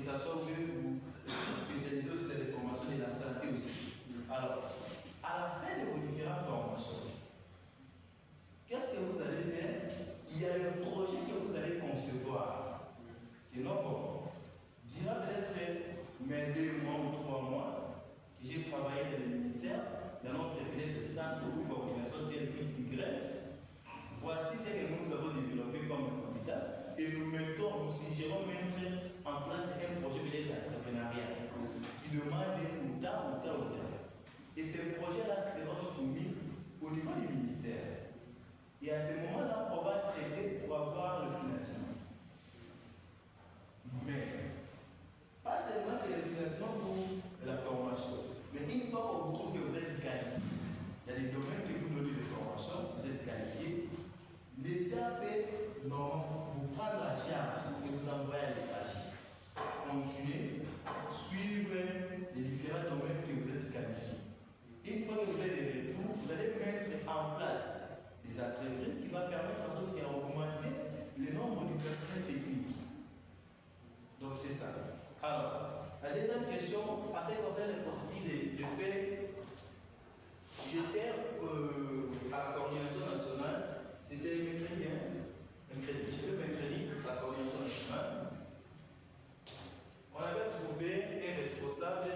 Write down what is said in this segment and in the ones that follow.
que ça soit que vous spécialisez aussi dans les formations de la santé aussi. Alors, à la fin de vos différentes formations, qu'est-ce que vous allez faire? Il y a un projet que vous allez concevoir. Et non, dira peut-être, mais 2 mois ou 3 mois, que j'ai travaillé dans le ministère, dans notre peut-être centre ou coordination tel XY. Voici ce que nous avons développé comme compétence et nous suggérons mettre en place un projet d'entrepreneuriat qui demande ou tant. Et ces projets-là seront soumis au niveau du ministère. Et à ce moment-là, on va traiter pour avoir le financement. Mais, pas seulement que le financement pour la formation, mais une fois qu'on vous trouve que vous êtes qualifié, il y a des domaines que vous donnez de formation, vous êtes qualifié, l'État peut vous prendre la charge et vous envoyer à l'étranger. Continuez, suivre les différents domaines que vous êtes qualifiés. Une fois que vous êtes de retour, vous allez mettre en place des entreprises qui vont permettre en sorte d'augmenter le nombre de personnel technique. Donc c'est ça. Alors, la deuxième question, en ce qui concerne le processus de fait, j'étais à la coordination nationale. C'était mercredi, la coordination nationale. On avait trouvé un responsable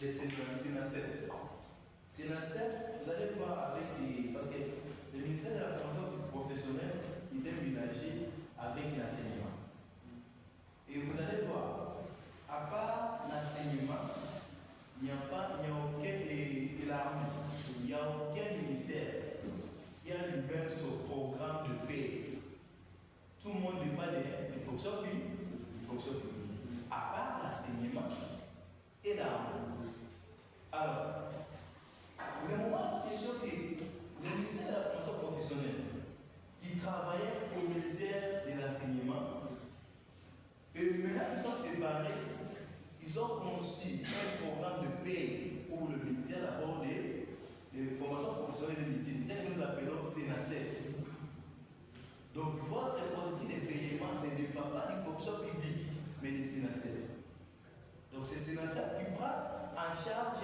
de Sénacep. Sénacep, vous allez voir avec parce que le ministère de la formation professionnelle était mélangé avec l'enseignement. Et vous allez voir, à part l'enseignement, il n'y a aucun ministère qui a lui-même son programme de paix. Tout le monde parle de fonction publique, à part l'enseignement et l'armée. Alors, le moment de question que le ministère de la formation professionnelle qui travaillait au ministère de l'enseignement, et maintenant ils sont séparés, ils ont conçu un programme de paix pour le ministère d'abord de formation professionnelle de métier, c'est que nous appelons Sénacep. Donc votre processus de paiement ne dépend pas du fonction publique, mais de Sénacep. Donc c'est Sénacep qui prend en charge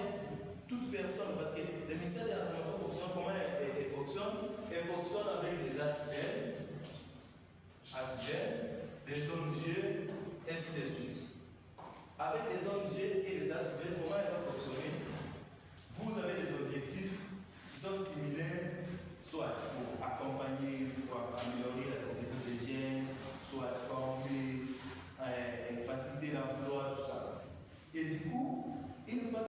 toute personne, parce que le ministère de la formation professionnelle, comment elle fonctionne